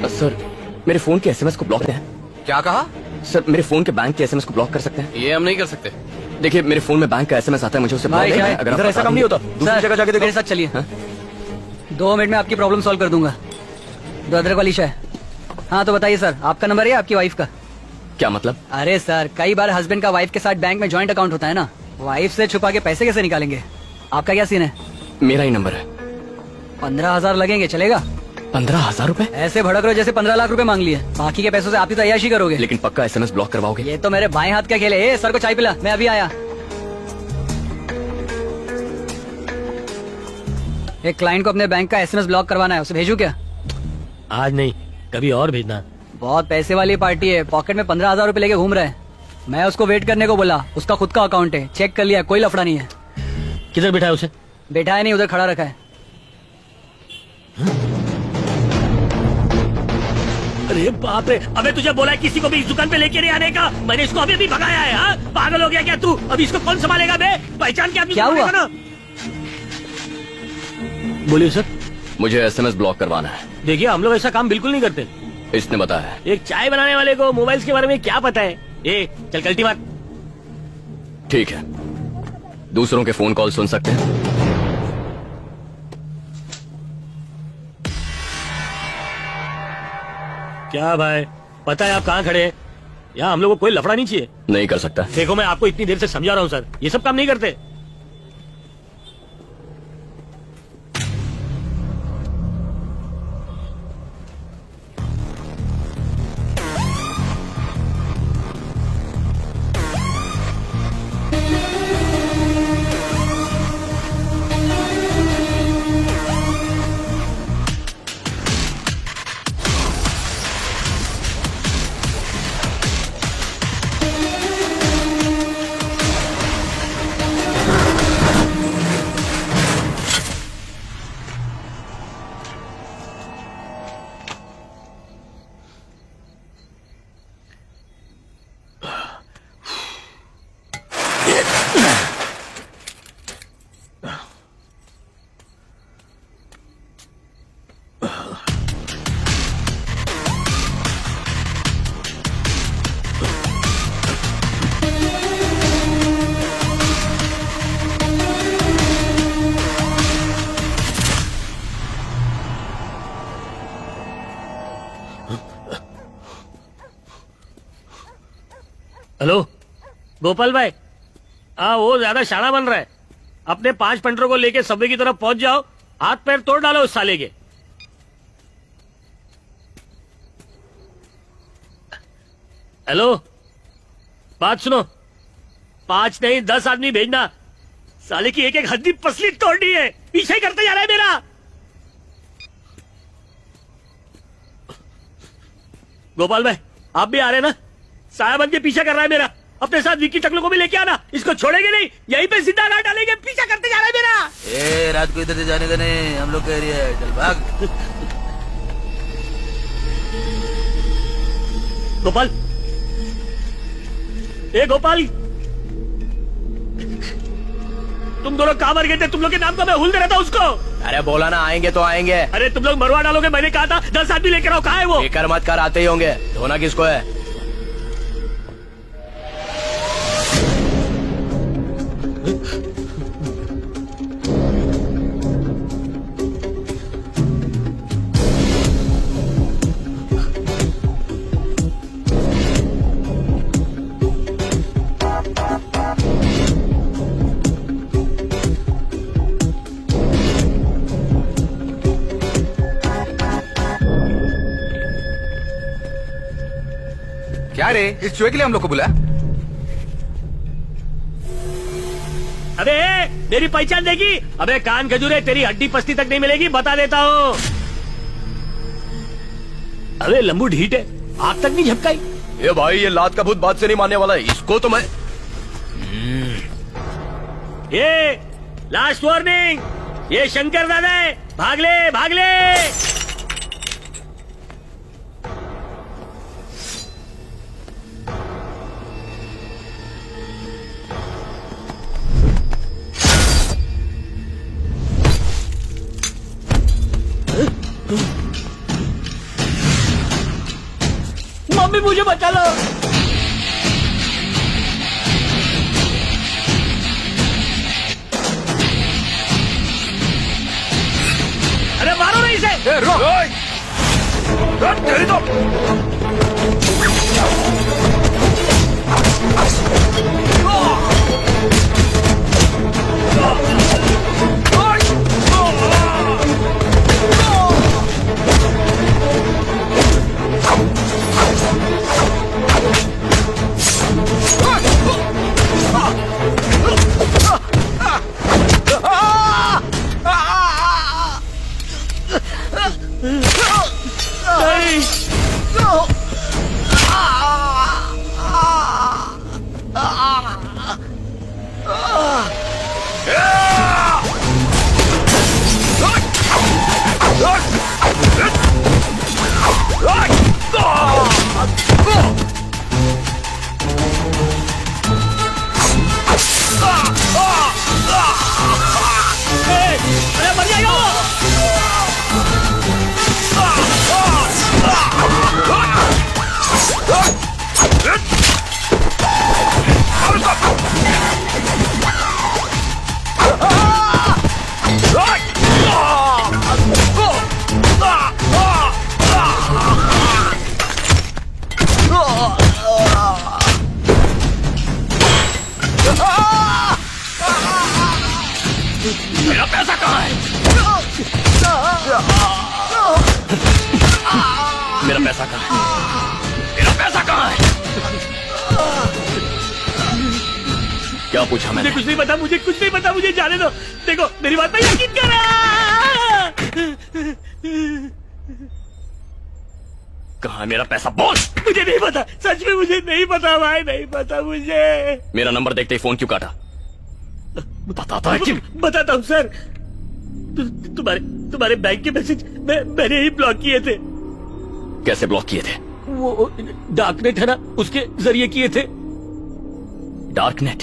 Sir मेरे phone के SMS को ब्लॉक करें। क्या कहा? सर मेरे फोन के बैंक के एसएमएस को ब्लॉक कर सकते हैं? ये हम नहीं कर सकते। देखिए मेरे फोन में बैंक का एसएमएस आता है, मुझे उसे भाई, ब्लॉक क्या है? अगर इधर आप ऐसा बता काम नहीं देंगे- होता। दूसरी जगह जाके देखो। मेरे साथ चलिए। हाँ? 2 मिनट में आपकी प्रॉब्लम सॉल्व कर दूंगा। दो अदरक वाली चाय। हाँ तो बताइए सर, आपका नंबर है आपकी वाइफ का? क्या मतलब? अरे सर, कई बार हस्बैंड का वाइफ के साथ बैंक में जॉइंट अकाउंट होता है ना, वाइफ से छुपा के पैसे कैसे निकालेंगे? आपका क्या सीन है? मेरा ही नंबर है। 15,000 लगेंगे, चलेगा? 15,000 रुपए? ऐसे भड़क रहे हो जैसे 15 लाख रुपए मांग लिए। बाकी के पैसों से आप ही तो अय्याशी करोगे। लेकिन पक्का एसएमएस ब्लॉक करवाओगे? ये तो मेरे बाएं हाथ का खेल है। सर को चाय पिला, मैं अभी आया। एक क्लाइंट को अपने बैंक का एसएमएस ब्लॉक करवाना है, उसे भेजू क्या? आज नहीं, कभी और भेजना। बहुत पैसे वाली पार्टी है, पॉकेट में 15,000 रुपए लेके घूम रहा है। मैं उसको वेट करने को बोला, उसका खुद का अकाउंट है, चेक कर लिया, कोई लफड़ा नहीं है। किधर बिठाया उसे? बैठा है नहीं, उधर खड़ा रखा है। अरे बाप रे, अबे तुझे बोला है किसी को भी इस दुकान पे लेके नहीं आने का। मैंने इसको अभी अभी भगाया है। हाँ? पागल हो गया क्या तू? अब इसको कौन संभालेगा बे? पहचान के आदमी क्या हुआ? ना? बोलिए सर। मुझे एसएमएस ब्लॉक करवाना है। देखिए हम लोग ऐसा काम बिल्कुल नहीं करते। इसने बताया। एक चाय बनाने वाले को मोबाइल्स के बारे में क्या पता है? ए चल कल्टी मार। ठीक है, दूसरों के फोन कॉल सुन सकते हैं? क्या भाई, पता है आप कहाँ खड़े हैं? यहाँ हम लोग को कोई लफड़ा नहीं चाहिए। नहीं कर सकता। देखो मैं आपको इतनी देर से समझा रहा हूँ सर, ये सब काम नहीं करते। हेलो गोपाल भाई, हाँ वो ज्यादा शाना बन रहा है। अपने 5 पंटरों को लेके सबवे की तरफ पहुंच जाओ, हाथ पैर तोड़ डालो उस साले के। हेलो, बात सुनो, 5 नहीं 10 आदमी भेजना। साले की एक एक हड्डी पसली तोड़नी है। पीछे ही करते जा रहा है मेरा। गोपाल भाई आप भी आ रहे हैं ना? सायाबंद के पीछा कर रहा है मेरा। अपने साथ विक्की टकलू को भी लेके आना, इसको छोड़ेंगे नहीं, यहीं पे सीधा ना डालेंगे। पीछा करते जा रहा है मेरा। ए रात को इधर से जाने का नहीं, हम लोग का एरिया है, चल भाग। गोपाल, ए गोपाल, तुम दोनों कहां मर गए थे? तुम लोग के नाम का मैं भूल दे रहा था उसको। अरे बोला ना आएंगे तो आएंगे। अरे तुम लोग मरवा डालोगे, मैंने कहा था 10 आदमी लेकर आओ। कहाँ है वो? बेकार मत कर, आते ही होंगे। धोना किसको है? क्या रे, इस चुहे के लिए हम लोग को बुलाया? अबे मेरी पहचान देगी? अबे कान खजूरे, तेरी हड्डी पस्ती तक नहीं मिलेगी, बता देता हूँ। अबे लंबू ढीठ है, आग तक नहीं झपकाई। ये भाई, ये लात का भूत बात से नहीं मानने वाला है। इसको तो मैं ये लास्ट वार्निंग, ये शंकर दादा है। भाग ले भाग ले। मम्मी मुझे बचा लो। अरे मारो नहीं इसे। ए, रुक। तेरी तो अरे मर जाएगा वो। मेरा पैसा कहाँ है? मेरा पैसा कहाँ है? मेरा पैसा कहाँ है? क्या पूछा मुझे मैंने? कुछ नहीं पता, मुझे कुछ नहीं पता, मुझे जाने दो। देखो मेरी बात पे यकीन करो। कहाँ है मेरा पैसा? बोल। मुझे नहीं पता, सच में मुझे नहीं पता भाई, नहीं पता मुझे। मेरा नंबर देखते ही फोन क्यों काटा? बताता है क्यों? बताता हूँ सर। तुम्हारे बैंक के मैसेज मैंने ही ब्लॉक किए थे। कैसे ब्लॉक किए थे? वो डार्कनेट है ना, उसके जरिए किए थे। डार्कनेट?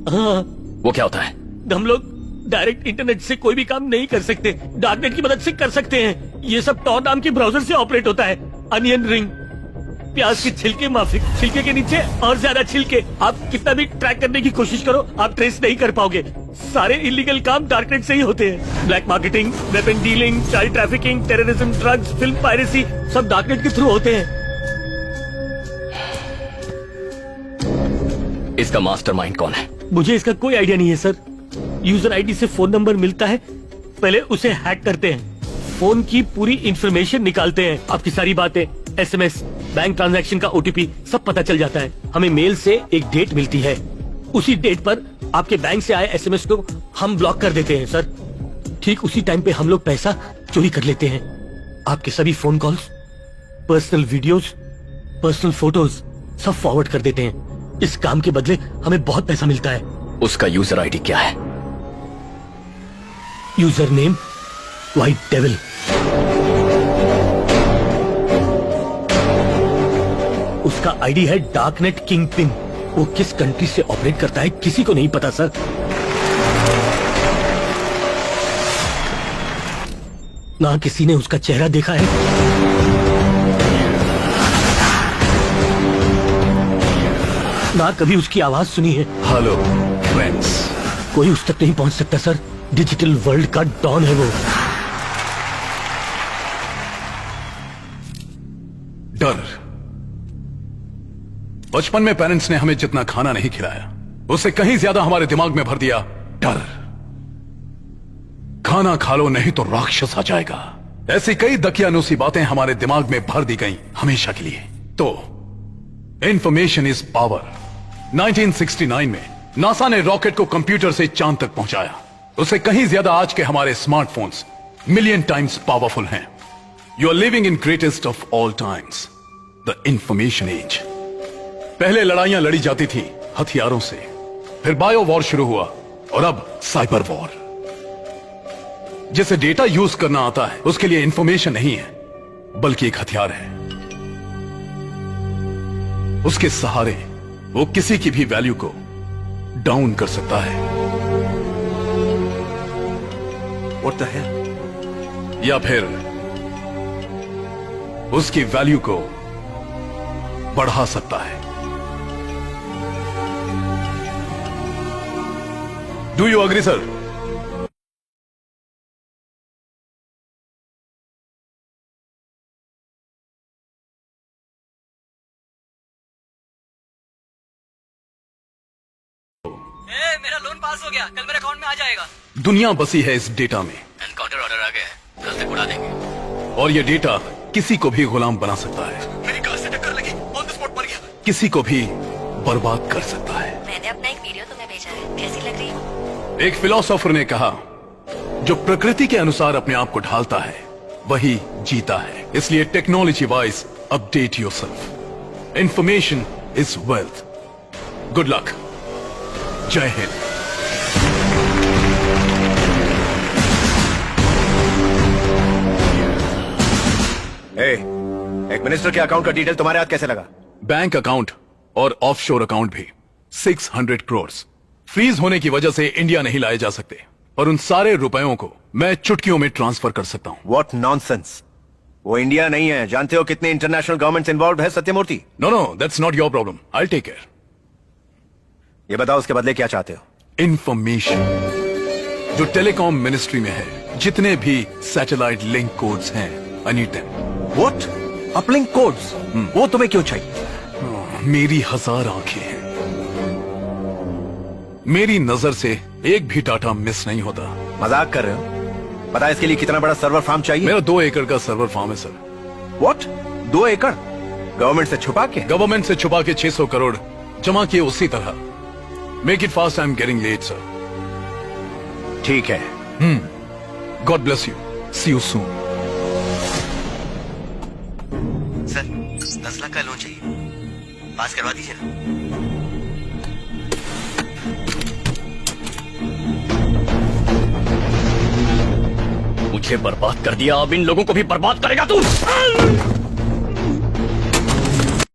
हाँ, वो क्या होता है? हम लोग डायरेक्ट इंटरनेट से कोई भी काम नहीं कर सकते, डार्कनेट की मदद से कर सकते हैं। ये सब टॉर नाम के ब्राउजर से ऑपरेट होता है। अनियन रिंग, प्याज के छिलके माफिक, छिलके के नीचे और ज्यादा छिलके। आप कितना भी ट्रैक करने की कोशिश करो, आप ट्रेस नहीं कर पाओगे। सारे इलीगल काम डार्कनेट से ही होते हैं। Black marketing, weapon dealing, child trafficking, terrorism, drugs, film piracy, सब डार्कनेट के थ्रू होते हैं। इसका मास्टरमाइंड कौन है? मुझे इसका कोई आइडिया नहीं है सर। यूजर आईडी से फोन नंबर मिलता है, पहले उसे हैक करते हैं, फोन की पूरी इंफॉर्मेशन निकालते हैं, आपकी सारी बातें, एसएमएस, बैंक ट्रांजैक्शन का ओटीपी सब पता चल जाता है। हमें मेल से एक डेट मिलती है, उसी डेट पर आपके बैंक से आए एसएमएस को हम ब्लॉक कर देते हैं सर। ठीक उसी टाइम पे हम लोग पैसा चोरी कर लेते हैं। आपके सभी phone calls, personal videos, personal photos सब फॉरवर्ड कर देते हैं। इस काम के बदले हमें बहुत पैसा मिलता है। उसका यूजर आईडी क्या है? User name white devil. उसका आईडी है डार्कनेट किंग पिन। वो किस कंट्री से ऑपरेट करता है किसी को नहीं पता सर। ना किसी ने उसका चेहरा देखा है, ना कभी उसकी आवाज सुनी है। Hello friends. कोई उस तक नहीं पहुंच सकता सर। डिजिटल वर्ल्ड का डॉन है वो। डर। बचपन में पेरेंट्स ने हमें जितना खाना नहीं खिलाया, उससे कहीं ज्यादा हमारे दिमाग में भर दिया डर। खाना खा लो नहीं तो राक्षस आ जाएगा। ऐसी कई दकियानूसी बातें हमारे दिमाग में भर दी गई हमेशा के लिए। तो इंफॉर्मेशन इज पावर। 1969 में नासा ने रॉकेट को कंप्यूटर से चांद तक पहुंचाया। उससे कहीं ज्यादा आज के हमारे स्मार्टफोन्स मिलियन टाइम्स पावरफुल हैं। You are living in greatest of all times, the information age. पहले लड़ाइयां लड़ी जाती थी हथियारों से, फिर बायो वॉर शुरू हुआ और अब साइबर वॉर। जिसे डेटा यूज करना आता है उसके लिए इंफॉर्मेशन नहीं है बल्कि एक हथियार है। उसके सहारे वो किसी की भी वैल्यू को डाउन कर सकता है। What the hell? या फिर उसकी वैल्यू को बढ़ा सकता है। Do you agree sir? मेरा लोन पास हो गया, कल मेरे अकाउंट में आ जाएगा। दुनिया बसी है इस डेटा में, एनकाउंटर ऑर्डर आ गया है, कल तक उड़ा देंगे। और ये डेटा किसी को भी गुलाम बना सकता है, मेरी कार से टक्कर लगी, ऑन द स्पॉट मर गया। किसी को भी बर्बाद कर सकता है। मैंने अपना एक वीडियो तुम्हें भेजा है, कैसी लग रही है? एक फिलोसोफर ने कहा, जो प्रकृति के अनुसार अपने आप को ढालता है वही जीता है। इसलिए technology wise update yourself. Information is wealth. Good luck. जय हिंद। एक मिनिस्टर के अकाउंट का डिटेल तुम्हारे हाथ कैसे लगा? बैंक अकाउंट और ऑफशोर अकाउंट भी 600 करोड़ फ्रीज होने की वजह से इंडिया नहीं लाए जा सकते, और उन सारे रुपयों को मैं चुटकियों में ट्रांसफर कर सकता हूं। What nonsense. वो इंडिया नहीं है। जानते हो कितने इंटरनेशनल गवर्नमेंट्स इन्वॉल्व है Satyamurthy? No no, that's not your problem, I take care. ये बताओ उसके बदले क्या चाहते हो? इंफॉर्मेशन जो टेलीकॉम मिनिस्ट्री में है, जितने भी सैटेलाइट लिंक कोड्स हैं, I need them. What? Uplink codes? वो तुम्हें क्यों चाहिए? मेरी 1000 आंखें हैं, मेरी नजर से एक भी डाटा मिस नहीं होता। मजाक कर रहे हो? पता है इसके लिए कितना बड़ा सर्वर फार्म चाहिए? मेरा 2 एकड़ का सर्वर फार्म है सर। व्हाट? 2 एकड़? गवर्नमेंट से छुपा के? गवर्नमेंट से छुपा के 600 करोड़ जमा किए उसी तरह। Make it fast, I am getting late sir. ठीक है। God bless you, see you soon. Sir 10 lakh का लोन चाहिए, पास करवा दीजिए ना। मुझे बर्बाद कर दिया, अब इन लोगों को भी बर्बाद करेगा तू।